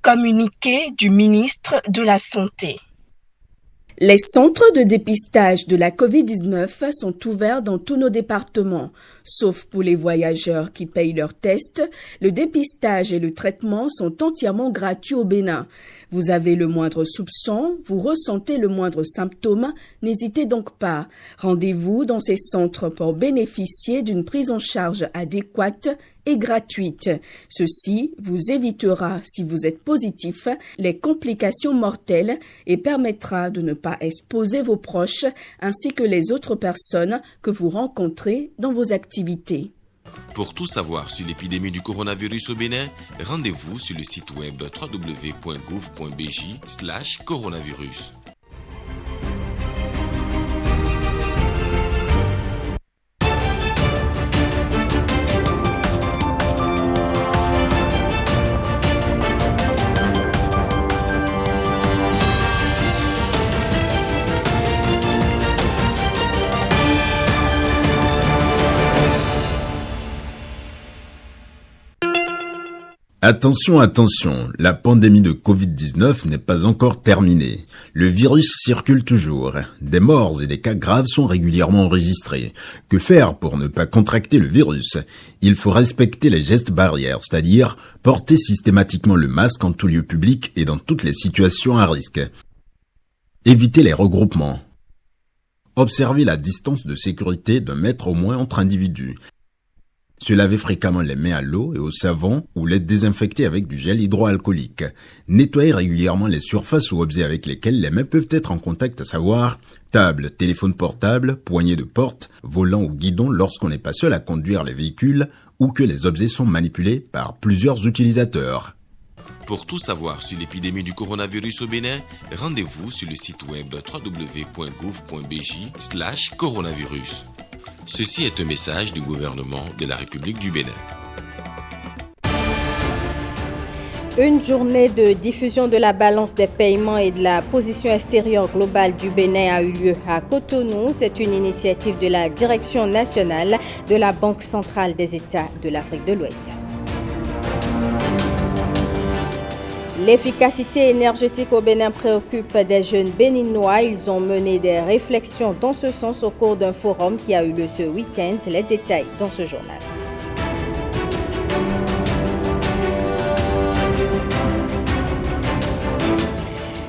Communiqué du ministre de la Santé. Les centres de dépistage de la COVID-19 sont ouverts dans tous nos départements. Sauf pour les voyageurs qui payent leurs tests, le dépistage et le traitement sont entièrement gratuits au Bénin. Vous avez le moindre soupçon, vous ressentez le moindre symptôme, n'hésitez donc pas. Rendez-vous dans ces centres pour bénéficier d'une prise en charge adéquate et gratuite. Ceci vous évitera, si vous êtes positif, les complications mortelles et permettra de ne pas exposer vos proches ainsi que les autres personnes que vous rencontrez dans vos activités. Pour tout savoir sur l'épidémie du coronavirus au Bénin, rendez-vous sur le site web www.gouv.bj/coronavirus. Attention, attention, la pandémie de Covid-19 n'est pas encore terminée. Le virus circule toujours. Des morts et des cas graves sont régulièrement enregistrés. Que faire pour ne pas contracter le virus? Il faut respecter les gestes barrières, c'est-à-dire porter systématiquement le masque en tout lieu public et dans toutes les situations à risque. Éviter les regroupements. Observer la distance de sécurité d'1 mètre au moins entre individus. Se laver fréquemment les mains à l'eau et au savon ou les désinfecter avec du gel hydroalcoolique. Nettoyer régulièrement les surfaces ou objets avec lesquels les mains peuvent être en contact, à savoir table, téléphone portable, poignée de porte, volant ou guidon lorsqu'on n'est pas seul à conduire les véhicules ou que les objets sont manipulés par plusieurs utilisateurs. Pour tout savoir sur l'épidémie du coronavirus au Bénin, rendez-vous sur le site web www.gouv.bj/coronavirus. Ceci est un message du gouvernement de la République du Bénin. Une journée de diffusion de la balance des paiements et de la position extérieure globale du Bénin a eu lieu à Cotonou. C'est une initiative de la Direction nationale de la Banque centrale des États de l'Afrique de l'Ouest. L'efficacité énergétique au Bénin préoccupe des jeunes béninois. Ils ont mené des réflexions dans ce sens au cours d'un forum qui a eu lieu ce week-end. Les détails dans ce journal.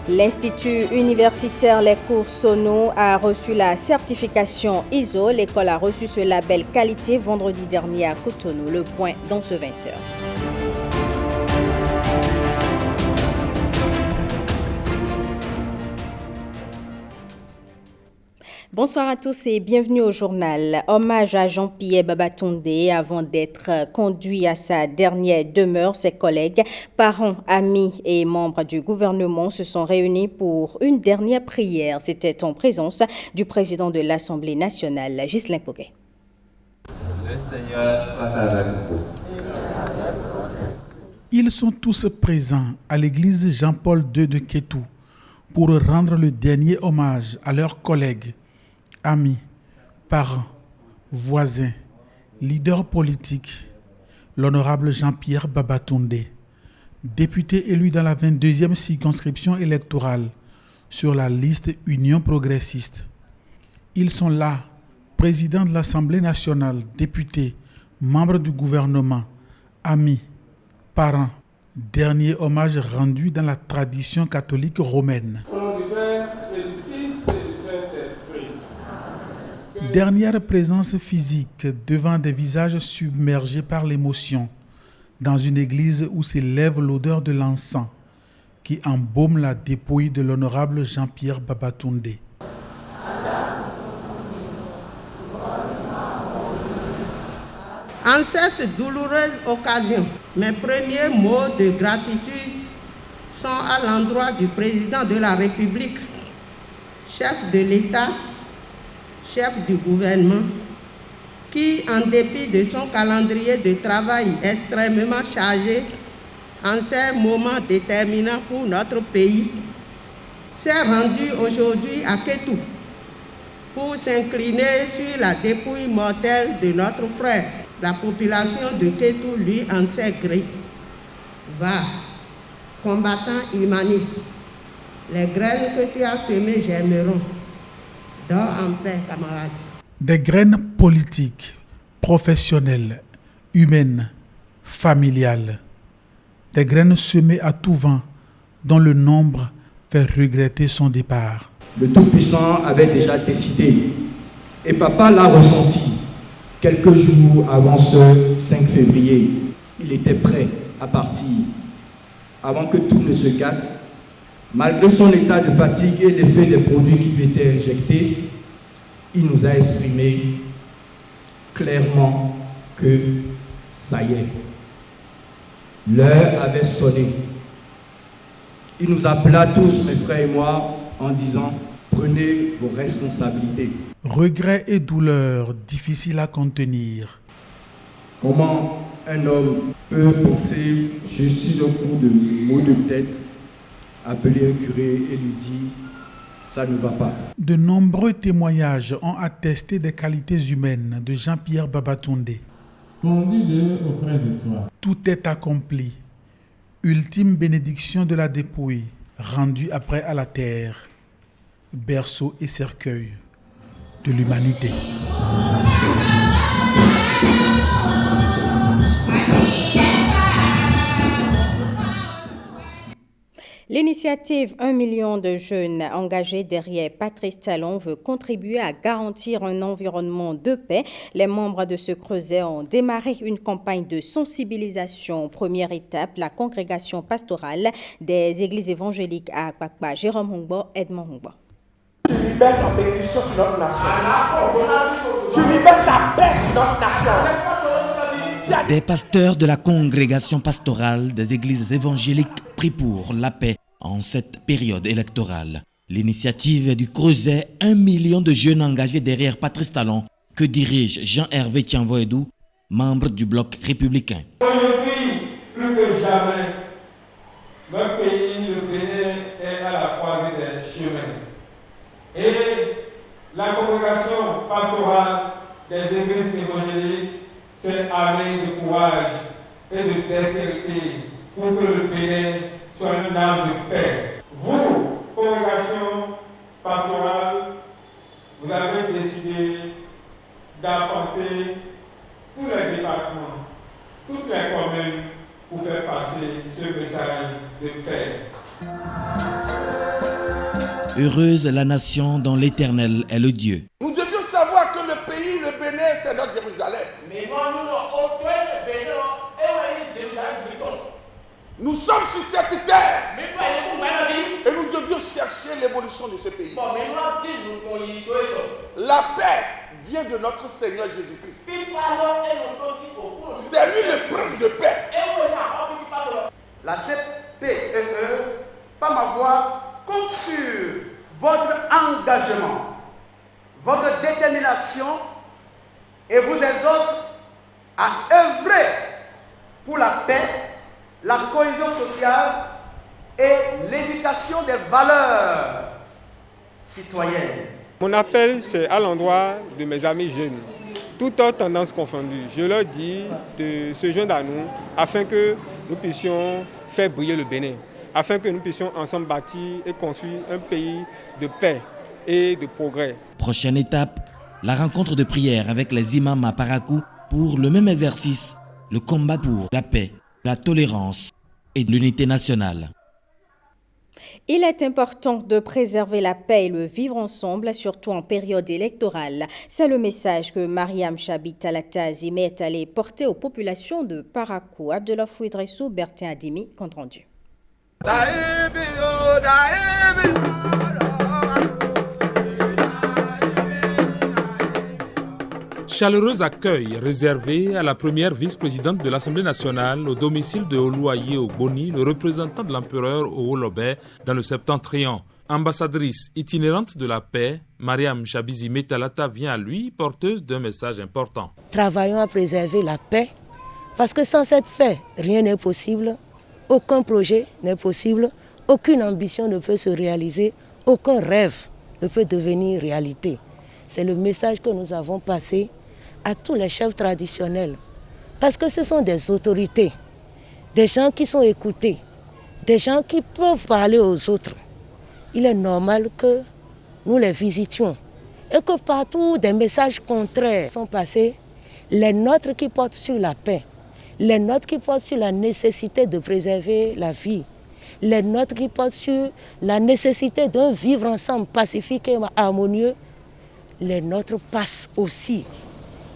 L'Institut universitaire Les Cours Sono a reçu la certification ISO. L'école a reçu ce label qualité vendredi dernier à Cotonou. Le point dans ce 20h. Bonsoir à tous et bienvenue au journal. Hommage à Jean-Pierre Babatunde avant d'être conduit à sa dernière demeure. Ses collègues, parents, amis et membres du gouvernement se sont réunis pour une dernière prière. C'était en présence du président de l'Assemblée nationale, Ghislain Poguet. Le Seigneur soit avec vous. Ils sont tous présents à l'église Jean-Paul II de Kétou pour rendre le dernier hommage à leurs collègues, amis, parents, voisins, leaders politiques, l'honorable Jean-Pierre Babatunde, député élu dans la 22e circonscription électorale sur la liste Union progressiste. Ils sont là, président de l'Assemblée nationale, députés, membres du gouvernement, amis, parents. Dernier hommage rendu dans la tradition catholique romaine. Dernière présence physique devant des visages submergés par l'émotion, dans une église où s'élève l'odeur de l'encens qui embaume la dépouille de l'honorable Jean-Pierre Babatunde. En cette douloureuse occasion, mes premiers mots de gratitude sont à l'endroit du président de la République, chef de l'État, chef du gouvernement, qui, en dépit de son calendrier de travail extrêmement chargé, en ces moments déterminants pour notre pays, s'est rendu aujourd'hui à Kétou pour s'incliner sur la dépouille mortelle de notre frère. La population de Kétou, lui, en sait gré, va combattants humanistes, les graines que tu as semées germeront. Dors en paix, camarades. Des graines politiques, professionnelles, humaines, familiales. Des graines semées à tout vent, dont le nombre fait regretter son départ. Le Tout-Puissant avait déjà décidé, et papa l'a ressenti. Quelques jours avant ce 5 février, il était prêt à partir. Avant que tout ne se gâte, malgré son état de fatigue et l'effet des produits qui lui étaient injectés, il nous a exprimé clairement que ça y est, l'heure avait sonné. Il nous appela tous, mes frères et moi, en disant « Prenez vos responsabilités ». Regrets et douleurs difficiles à contenir. Comment un homme peut penser « Je suis au coup de maux de tête », appeler un curé et lui dire « Ça ne va pas ». De nombreux témoignages ont attesté des qualités humaines de Jean-Pierre Babatunde. Conduis-le auprès de toi. Tout est accompli. Ultime bénédiction de la dépouille, rendue après à la terre, berceau et cercueil de l'humanité. L'initiative 1 million de jeunes engagés derrière Patrice Talon veut contribuer à garantir un environnement de paix. Les membres de ce creuset ont démarré une campagne de sensibilisation. Première étape, la congrégation pastorale des églises évangéliques à Akpakpa. Jérôme Hongbo, Edmond Hongbo. Tu libères ta bénédiction sur notre nation. Tu libères ta paix sur notre nation. Des pasteurs de la congrégation pastorale des églises évangéliques prient pour la paix en cette période électorale. L'initiative est du creuset 1 million de jeunes engagés derrière Patrice Talon que dirige Jean-Hervé Tianvoedou, membre du bloc républicain. Aujourd'hui, plus que jamais, notre pays, le Bénin, est à la croisée des chemins. Et la congrégation pastorale des églises évangéliques s'est armée de courage et de dextérité pour que le Bénin soit un arbre de paix. Vous, congrégation pastorale, vous avez décidé d'apporter tous les départements, toutes les communes pour faire passer ce message de paix. Heureuse la nation dont l'Éternel est le Dieu. Nous devions savoir que le pays, le Bénin, c'est notre Jérusalem. Nous sommes sur cette terre et nous devions chercher l'évolution de ce pays. La paix vient de notre Seigneur Jésus-Christ. C'est lui le prince de paix. La CPEE, par ma voix, compte sur votre engagement, votre détermination et vous exhorte à œuvrer pour la paix, la cohésion sociale et l'éducation des valeurs citoyennes. Mon appel, c'est à l'endroit de mes amis jeunes, toutes tendances confondues. Je leur dis de se joindre à nous afin que nous puissions faire briller le Bénin, afin que nous puissions ensemble bâtir et construire un pays de paix et de progrès. Prochaine étape, la rencontre de prière avec les imams à Parakou pour le même exercice, le combat pour la paix, la tolérance et l'unité nationale. Il est important de préserver la paix et le vivre ensemble, surtout en période électorale. C'est le message que Mariam Chabi Talata Zime est allée porter aux populations de Parakou. Abdullah Fouidressou, Bertin Adimi, compte rendu. Chaleureux accueil réservé à la première vice-présidente de l'Assemblée nationale au domicile de Oluwaye Ogboni, le représentant de l'empereur Owolobe dans le Septentrion. Ambassadrice itinérante de la paix, Mariam Chabizime Talata vient à lui porteuse d'un message important. Travaillons à préserver la paix parce que sans cette paix, rien n'est possible, aucun projet n'est possible, aucune ambition ne peut se réaliser, aucun rêve ne peut devenir réalité. C'est le message que nous avons passé à tous les chefs traditionnels. Parce que ce sont des autorités, des gens qui sont écoutés, des gens qui peuvent parler aux autres. Il est normal que nous les visitions et que partout des messages contraires sont passés. Les nôtres qui portent sur la paix, les nôtres qui portent sur la nécessité de préserver la vie, les nôtres qui portent sur la nécessité d'un vivre ensemble pacifique et harmonieux, les nôtres passent aussi.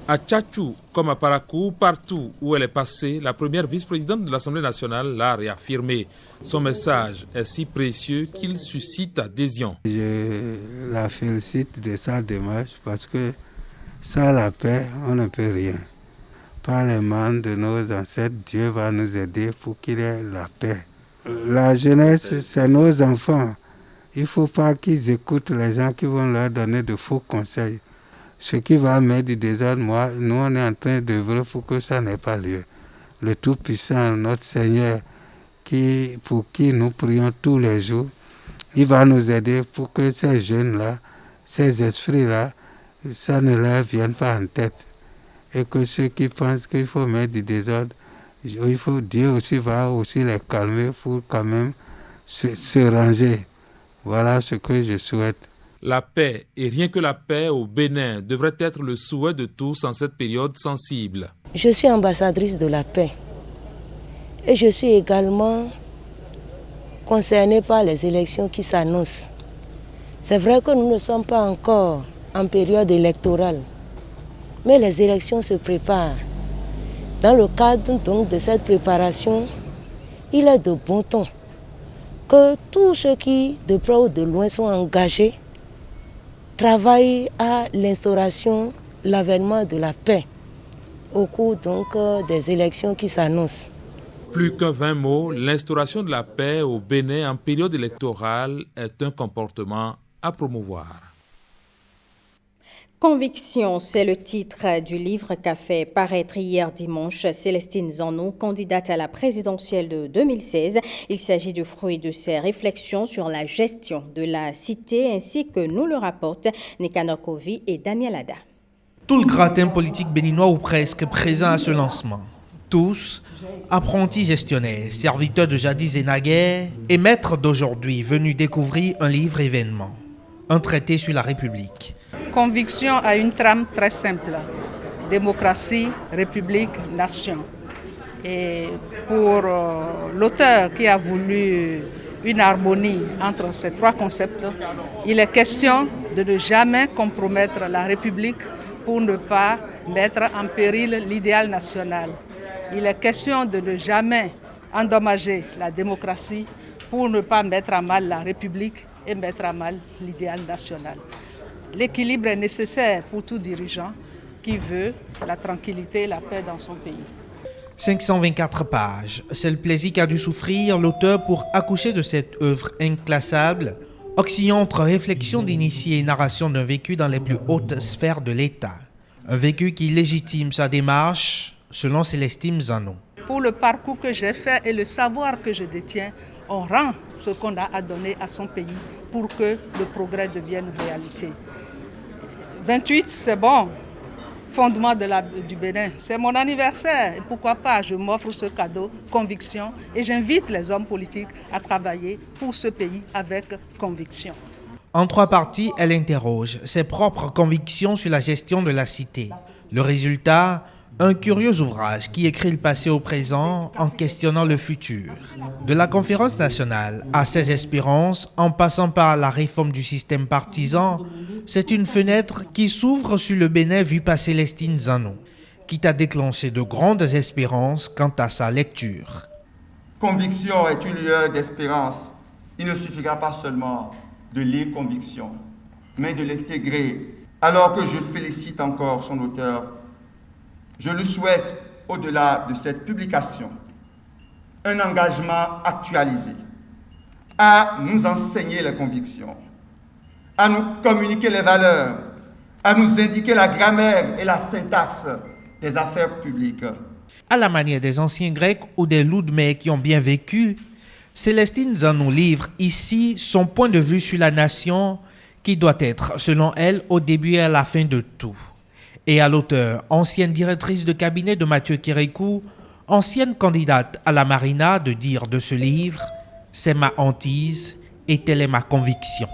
À Tchatchou, comme à Parakou, partout où elle est passée, la première vice-présidente de l'Assemblée nationale l'a réaffirmé. Son message est si précieux qu'il suscite adhésion. Je la félicite de sa démarche parce que sans la paix, on ne peut rien. Par les mains de nos ancêtres, Dieu va nous aider pour qu'il y ait la paix. La jeunesse, c'est nos enfants. Il ne faut pas qu'ils écoutent les gens qui vont leur donner de faux conseils. Ce qui va mettre du désordre, nous on est en train d'œuvrer pour que ça n'ait pas lieu. Le Tout-Puissant, notre Seigneur, pour qui nous prions tous les jours, il va nous aider pour que ces jeunes-là, ces esprits-là, ça ne leur vienne pas en tête. Et que ceux qui pensent qu'il faut mettre du désordre, Dieu aussi va aussi les calmer pour quand même se ranger. Voilà ce que je souhaite. La paix, et rien que la paix au Bénin, devrait être le souhait de tous en cette période sensible. Je suis ambassadrice de la paix et je suis également concernée par les élections qui s'annoncent. C'est vrai que nous ne sommes pas encore en période électorale, mais les élections se préparent. Dans le cadre donc de cette préparation, il est de bon ton que tous ceux qui, de près ou de loin, sont engagés, travaillent à l'instauration, l'avènement de la paix au cours donc des élections qui s'annoncent. Plus que 20 mots, l'instauration de la paix au Bénin en période électorale est un comportement à promouvoir. Conviction, c'est le titre du livre qu'a fait paraître hier dimanche Célestine Zanou, candidate à la présidentielle de 2016. Il s'agit du fruit de ses réflexions sur la gestion de la cité ainsi que nous le rapportent Nicanor Kovi et Daniel Ada. Tout le gratin politique béninois ou presque présent à ce lancement. Tous, apprentis gestionnaires, serviteurs de jadis et naguère et maîtres d'aujourd'hui venus découvrir un livre événement, un traité sur la République. Conviction a une trame très simple. Démocratie, République, Nation. Et pour l'auteur qui a voulu une harmonie entre ces trois concepts, il est question de ne jamais compromettre la République pour ne pas mettre en péril l'idéal national. Il est question de ne jamais endommager la démocratie pour ne pas mettre à mal la République et mettre à mal l'idéal national. L'équilibre est nécessaire pour tout dirigeant qui veut la tranquillité et la paix dans son pays. 524 pages, c'est le plaisir qu'a dû souffrir l'auteur pour accoucher de cette œuvre inclassable, oscillant entre réflexion d'initié et narration d'un vécu dans les plus hautes sphères de l'État. Un vécu qui légitime sa démarche, selon Célestine Zanou. Pour le parcours que j'ai fait et le savoir que je détiens, on rend ce qu'on a à donner à son pays pour que le progrès devienne réalité. 28, c'est bon. Fondement du Bénin. C'est mon anniversaire. Et pourquoi pas, je m'offre ce cadeau, conviction, et j'invite les hommes politiques à travailler pour ce pays avec conviction. En 3 parties, elle interroge ses propres convictions sur la gestion de la cité. Le résultat, un curieux ouvrage qui écrit le passé au présent en questionnant le futur. De la conférence nationale à ses espérances, en passant par la réforme du système partisan, c'est une fenêtre qui s'ouvre sur le Bénin vu par Célestine Zanou, qui a déclenché de grandes espérances quant à sa lecture. Conviction est une lueur d'espérance. Il ne suffira pas seulement de lire Conviction, mais de l'intégrer. Alors que je félicite encore son auteur, je lui souhaite, au-delà de cette publication, un engagement actualisé à nous enseigner les convictions, à nous communiquer les valeurs, à nous indiquer la grammaire et la syntaxe des affaires publiques. À la manière des anciens Grecs ou des Loudmets qui ont bien vécu, Célestine Zanou livre ici son point de vue sur la nation qui doit être, selon elle, au début et à la fin de tout. Et à l'auteur, ancienne directrice de cabinet de Mathieu Kérékou, ancienne candidate à la Marina, de dire de ce livre: C'est ma hantise et telle est ma conviction.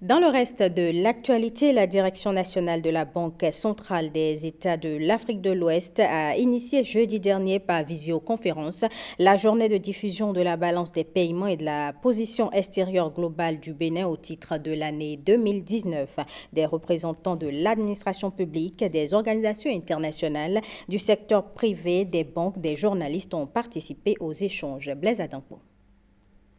Dans le reste de l'actualité, la Direction nationale de la Banque centrale des États de l'Afrique de l'Ouest a initié jeudi dernier par visioconférence la journée de diffusion de la balance des paiements et de la position extérieure globale du Bénin au titre de l'année 2019. Des représentants de l'administration publique, des organisations internationales, du secteur privé, des banques, des journalistes ont participé aux échanges. Blaise Adampo.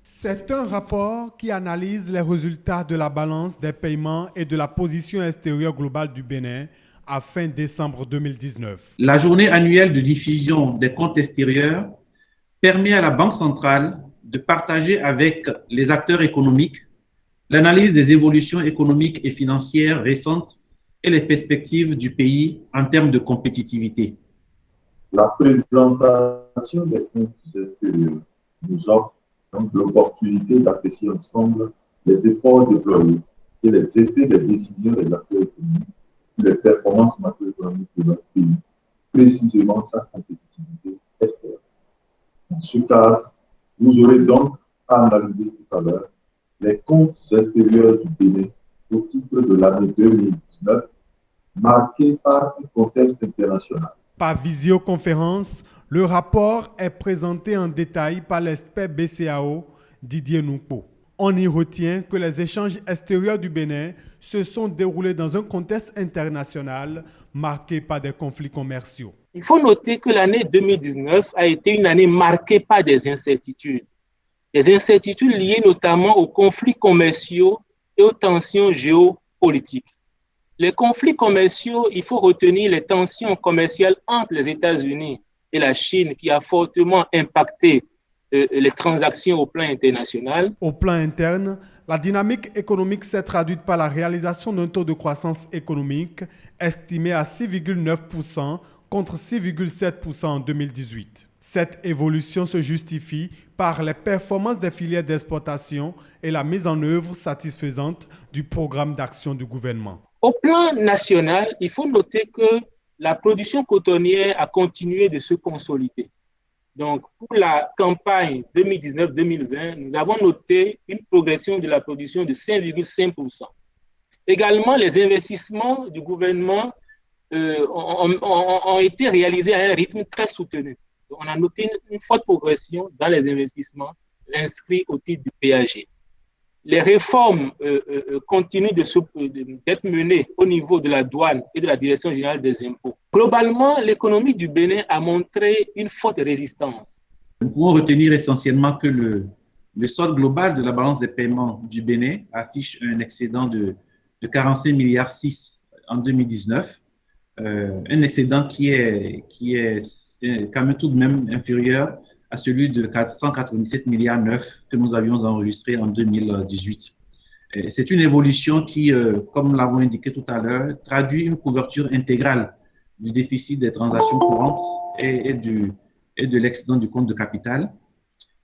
C'est un rapport qui analyse les résultats de la balance des paiements et de la position extérieure globale du Bénin à fin décembre 2019. La journée annuelle de diffusion des comptes extérieurs permet à la Banque centrale de partager avec les acteurs économiques l'analyse des évolutions économiques et financières récentes et les perspectives du pays en termes de compétitivité. La présentation des comptes extérieurs nous offre donc l'opportunité d'apprécier ensemble les efforts déployés et les effets des décisions des acteurs économiques sur les performances macroéconomiques de notre pays, précisément sa compétitivité externe. Dans ce cadre, vous aurez donc à analyser tout à l'heure les comptes extérieurs du Bénin au titre de l'année 2019, marqués par un contexte international. Par visioconférence, le rapport est présenté en détail par l'expert BCAO Didier Noukpo. On y retient que les échanges extérieurs du Bénin se sont déroulés dans un contexte international marqué par des conflits commerciaux. Il faut noter que l'année 2019 a été une année marquée par des incertitudes. Des incertitudes liées notamment aux conflits commerciaux et aux tensions géopolitiques. Les conflits commerciaux, il faut retenir les tensions commerciales entre les États-Unis et la Chine qui a fortement impacté les transactions au plan international. Au plan interne, la dynamique économique s'est traduite par la réalisation d'un taux de croissance économique estimé à 6,9% contre 6,7% en 2018. Cette évolution se justifie par les performances des filières d'exportation et la mise en œuvre satisfaisante du programme d'action du gouvernement. Au plan national, il faut noter que la production cotonnière a continué de se consolider. Donc, pour la campagne 2019-2020, nous avons noté une progression de la production de 5,5%. Également, les investissements du gouvernement ont été réalisés à un rythme très soutenu. On a noté une forte progression dans les investissements inscrits au titre du PAG. Les réformes continuent d'être menées au niveau de la douane et de la Direction générale des impôts. Globalement, l'économie du Bénin a montré une forte résistance. Nous pouvons retenir essentiellement que le solde global de la balance des paiements du Bénin affiche un excédent de 45,6 milliards en 2019, un excédent qui est quand même tout de même inférieur à celui de 497,9 milliards que nous avions enregistré en 2018. C'est une évolution qui, comme nous l'avons indiqué tout à l'heure, traduit une couverture intégrale du déficit des transactions courantes et de l'excédent du compte de capital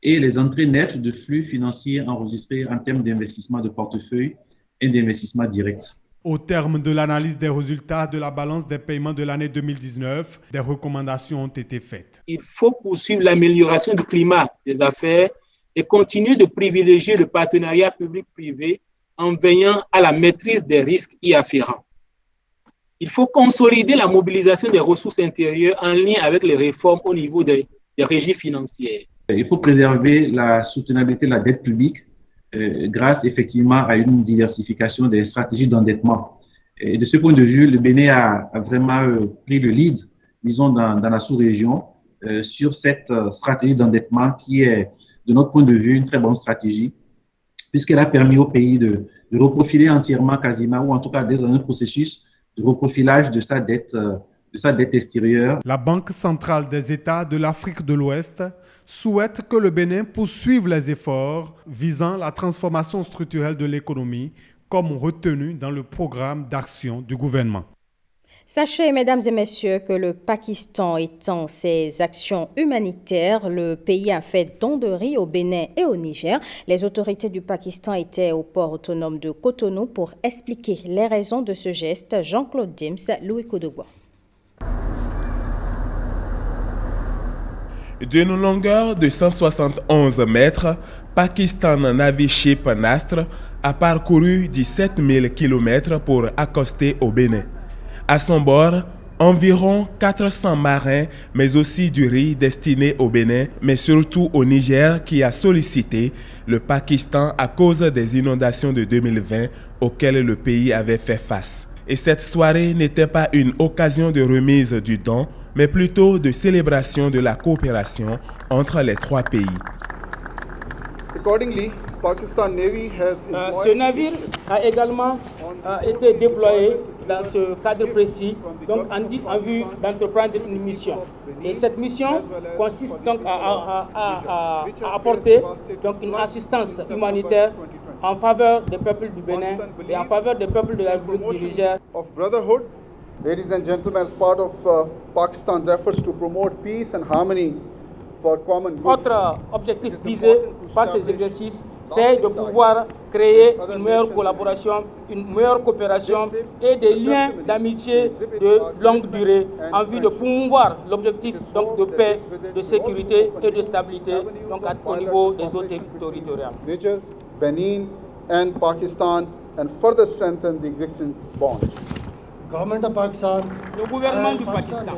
et les entrées nettes de flux financiers enregistrés en termes d'investissement de portefeuille et d'investissement direct. Au terme de l'analyse des résultats de la balance des paiements de l'année 2019, des recommandations ont été faites. Il faut poursuivre l'amélioration du climat des affaires et continuer de privilégier le partenariat public-privé en veillant à la maîtrise des risques y afférents. Il faut consolider la mobilisation des ressources intérieures en lien avec les réformes au niveau des régies financières. Il faut préserver la soutenabilité de la dette publique grâce effectivement à une diversification des stratégies d'endettement. Et de ce point de vue, le Bénin a vraiment pris le lead, disons, dans la sous-région sur cette stratégie d'endettement qui est, de notre point de vue, une très bonne stratégie, puisqu'elle a permis au pays de reprofiler entièrement quasiment, ou en tout cas dans un processus de reprofilage de sa dette extérieure. La Banque centrale des États de l'Afrique de l'Ouest souhaite que le Bénin poursuive les efforts visant la transformation structurelle de l'économie, comme retenu dans le programme d'action du gouvernement. Sachez, mesdames et messieurs, que le Pakistan étend ses actions humanitaires. Le pays a fait don de riz au Bénin et au Niger. Les autorités du Pakistan étaient au port autonome de Cotonou pour expliquer les raisons de ce geste. Jean-Claude James, Louis Koudouba. D'une longueur de 171 mètres, Pakistan Navy Ship Nasr a parcouru 17 000 km pour accoster au Bénin. À son bord, environ 400 marins, mais aussi du riz destiné au Bénin, mais surtout au Niger qui a sollicité le Pakistan à cause des inondations de 2020 auxquelles le pays avait fait face. Et cette soirée n'était pas une occasion de remise du don, mais plutôt de célébration de la coopération entre les trois pays. Ce navire a également été déployé dans ce cadre précis, donc en vue d'entreprendre une mission. Et cette mission consiste donc à apporter donc une assistance humanitaire en faveur des peuples du Bénin et en faveur des peuples de la République du Niger. Ladies and gentlemen, as part of Pakistan's efforts to promote peace and harmony for common good. Autre objectif visé par ces exercices, c'est de pouvoir créer une meilleure collaboration, une meilleure coopération et des liens d'amitié de longue durée en vue de promouvoir l'objectif donc de paix, de sécurité et de stabilité donc au niveau des eaux territoriales. Niger, Benin and Pakistan and further strengthen the existing bonds. Le gouvernement du Pakistan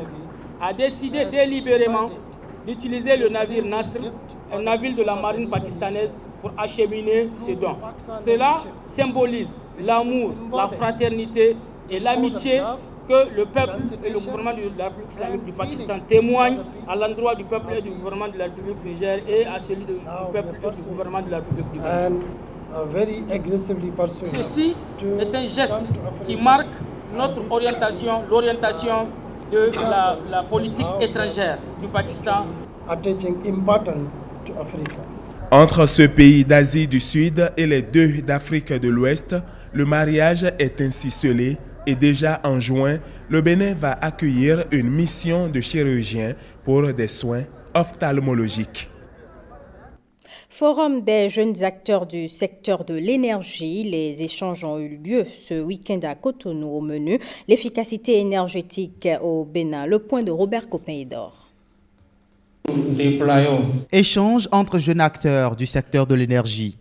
a décidé délibérément d'utiliser le navire Nasr, un navire de la marine pakistanaise, pour acheminer ces dons. Cela symbolise l'amour, la fraternité et l'amitié que le peuple et le gouvernement de la République islamique du Pakistan témoignent à l'endroit du peuple et du gouvernement de la République du Niger et à celui du peuple et du gouvernement de la République du Bénin. Ceci est un geste qui marque notre orientation, l'orientation de la politique étrangère du Pakistan. Entre ce pays d'Asie du Sud et les deux d'Afrique de l'Ouest, le mariage est ainsi scellé et déjà en juin, le Bénin va accueillir une mission de chirurgiens pour des soins ophtalmologiques. Forum des jeunes acteurs du secteur de l'énergie. Les échanges ont eu lieu ce week-end à Cotonou. Au menu, l'efficacité énergétique au Bénin. Le point de Robert Copin-Edor. Échange entre jeunes acteurs du secteur de l'énergie.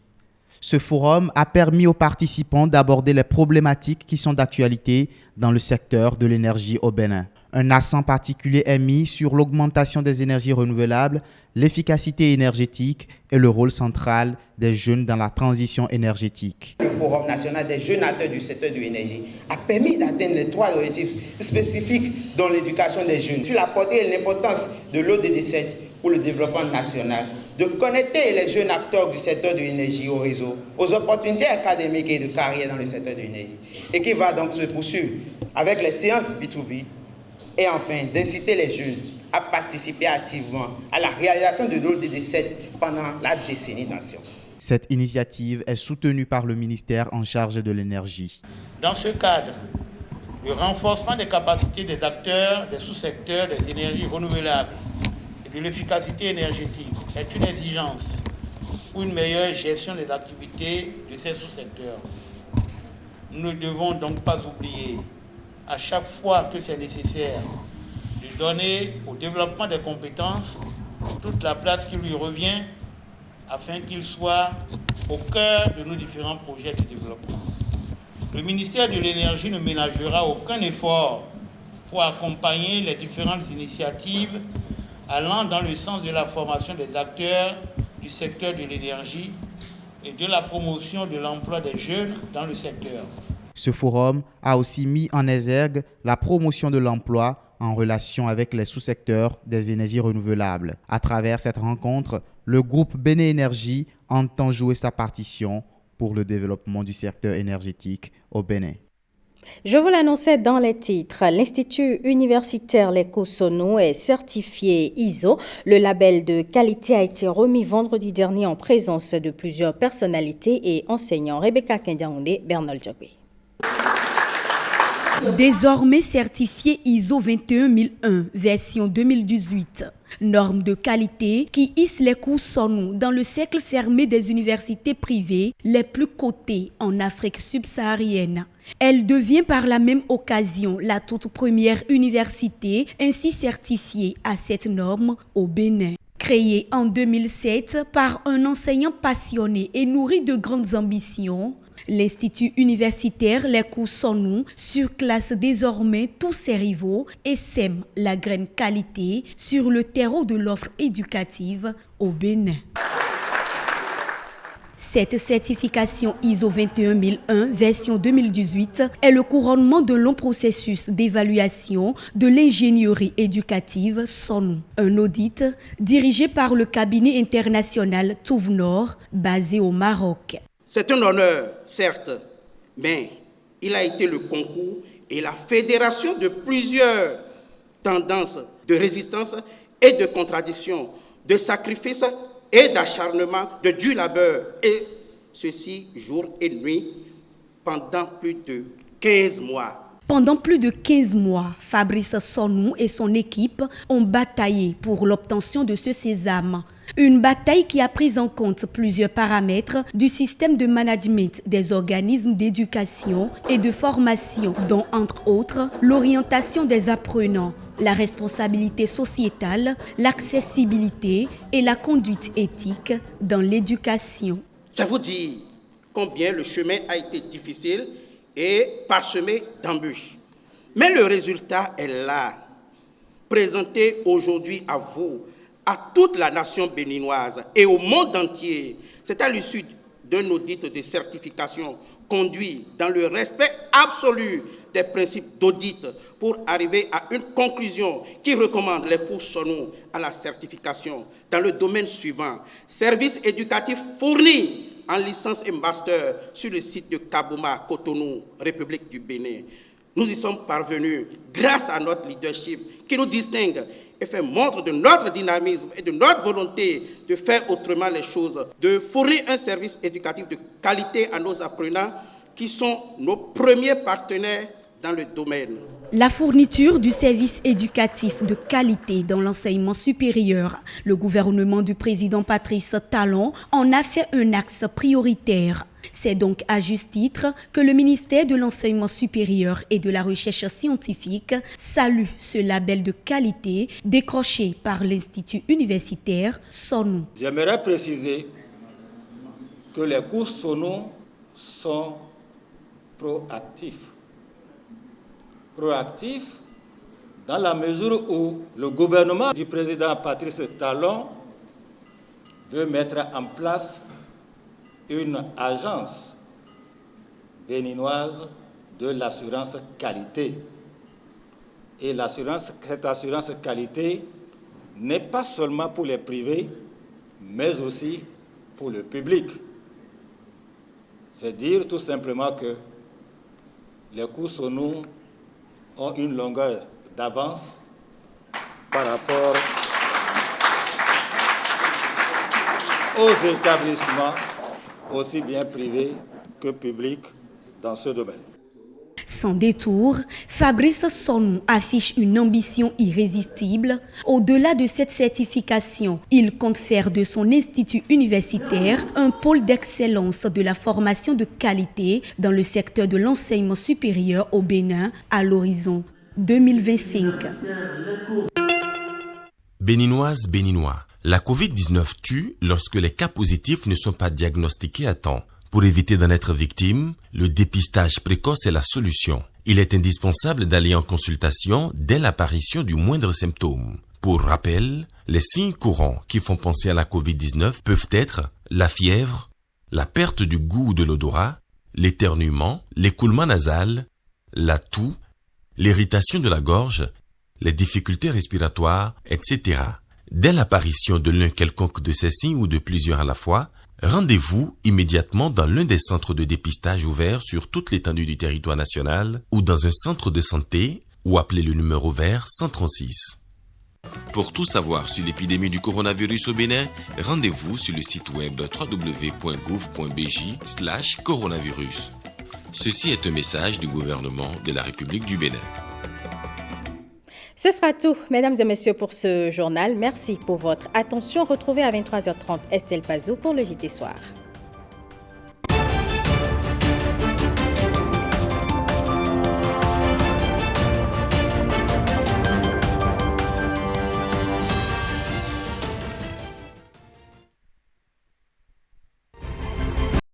Ce forum a permis aux participants d'aborder les problématiques qui sont d'actualité dans le secteur de l'énergie au Bénin. Un accent particulier est mis sur l'augmentation des énergies renouvelables, l'efficacité énergétique et le rôle central des jeunes dans la transition énergétique. Le Forum national des jeunes acteurs du secteur de l'énergie a permis d'atteindre les 3 objectifs spécifiques dans l'éducation des jeunes, sur la portée et l'importance de l'ODD7 pour le développement national, de connecter les jeunes acteurs du secteur de l'énergie au réseau, aux opportunités académiques et de carrière dans le secteur de l'énergie, et qui va donc se poursuivre avec les séances B2B, et enfin d'inciter les jeunes à participer activement à la réalisation de l'ODD7 pendant la décennie nation. Cette initiative est soutenue par le ministère en charge de l'énergie. Dans ce cadre, le renforcement des capacités des acteurs des sous-secteurs des énergies renouvelables et de l'efficacité énergétique est une exigence pour une meilleure gestion des activités de ces sous-secteurs. Nous ne devons donc pas oublier, à chaque fois que c'est nécessaire, de donner au développement des compétences toute la place qui lui revient afin qu'il soit au cœur de nos différents projets de développement. Le ministère de l'Énergie ne ménagera aucun effort pour accompagner les différentes initiatives allant dans le sens de la formation des acteurs du secteur de l'énergie et de la promotion de l'emploi des jeunes dans le secteur. Ce forum a aussi mis en exergue la promotion de l'emploi en relation avec les sous-secteurs des énergies renouvelables. À travers cette rencontre, le groupe Bénin Énergie entend jouer sa partition pour le développement du secteur énergétique au Bénin. Je vous l'annonçais dans les titres. L'Institut universitaire Les Cotonou est certifié ISO. Le label de qualité a été remis vendredi dernier en présence de plusieurs personnalités et enseignants. Rebecca Kendiaoundé, Bernal Djogbe. Désormais certifié ISO 21001, version 2018. Norme de qualité qui hisse les Cotonou dans le cercle fermé des universités privées les plus cotées en Afrique subsaharienne. Elle devient par la même occasion la toute première université ainsi certifiée à cette norme au Bénin. Créé en 2007 par un enseignant passionné et nourri de grandes ambitions, l'Institut universitaire Lékou Sonou surclasse désormais tous ses rivaux et sème la graine qualité sur le terreau de l'offre éducative au Bénin. Cette certification ISO 21001 version 2018 est le couronnement de long processus d'évaluation de l'ingénierie éducative Sonou. Un audit dirigé par le cabinet international Touvnor basé au Maroc. C'est un honneur, certes, mais il a été le concours et la fédération de plusieurs tendances de résistance et de contradiction, de sacrifice et d'acharnement, de dur labeur, et ceci jour et nuit pendant plus de 15 mois. Pendant plus de 15 mois, Fabrice Sonou et son équipe ont bataillé pour l'obtention de ce sésame. Une bataille qui a pris en compte plusieurs paramètres du système de management des organismes d'éducation et de formation, dont entre autres l'orientation des apprenants, la responsabilité sociétale, l'accessibilité et la conduite éthique dans l'éducation. Ça vous dit combien le chemin a été difficile et parsemé d'embûches. Mais le résultat est là, présenté aujourd'hui à vous, à toute la nation béninoise et au monde entier. C'est à l'issue d'un audit de certification conduit dans le respect absolu des principes d'audit pour arriver à une conclusion qui recommande les cours Sonou à la certification dans le domaine suivant: services éducatifs fournis en licence et master sur le site de Kabouma, Cotonou, République du Bénin. Nous y sommes parvenus grâce à notre leadership qui nous distingue et fait montre de notre dynamisme et de notre volonté de faire autrement les choses, de fournir un service éducatif de qualité à nos apprenants qui sont nos premiers partenaires dans le domaine. La fourniture du service éducatif de qualité dans l'enseignement supérieur, le gouvernement du président Patrice Talon en a fait un axe prioritaire. C'est donc à juste titre que le ministère de l'Enseignement supérieur et de la Recherche scientifique salue ce label de qualité décroché par l'Institut universitaire Sonou. J'aimerais préciser que les cours Sonou sont proactifs. Proactifs dans la mesure où le gouvernement du président Patrice Talon veut mettre en place une agence béninoise de l'assurance qualité. Et cette assurance qualité n'est pas seulement pour les privés, mais aussi pour le public. C'est dire tout simplement que les cours Sonou ont une longueur d'avance par rapport aux établissements, aussi bien privés que publics, dans ce domaine. Sans détour, Fabrice Sonou affiche une ambition irrésistible. Au-delà de cette certification, il compte faire de son institut universitaire un pôle d'excellence de la formation de qualité dans le secteur de l'enseignement supérieur au Bénin à l'horizon 2025. Béninoises, Béninois, la Covid-19 tue lorsque les cas positifs ne sont pas diagnostiqués à temps. Pour éviter d'en être victime, le dépistage précoce est la solution. Il est indispensable d'aller en consultation dès l'apparition du moindre symptôme. Pour rappel, les signes courants qui font penser à la Covid-19 peuvent être la fièvre, la perte du goût ou de l'odorat, l'éternuement, l'écoulement nasal, la toux, l'irritation de la gorge, les difficultés respiratoires, etc. Dès l'apparition de l'un quelconque de ces signes ou de plusieurs à la fois, rendez-vous immédiatement dans l'un des centres de dépistage ouverts sur toute l'étendue du territoire national ou dans un centre de santé ou appelez le numéro vert 136. Pour tout savoir sur l'épidémie du coronavirus au Bénin, rendez-vous sur le site web www.gouv.bj/coronavirus. Ceci est un message du gouvernement de la République du Bénin. Ce sera tout, mesdames et messieurs, pour ce journal. Merci pour votre attention. Retrouvez à 23h30 Estelle Pazou pour le JT Soir.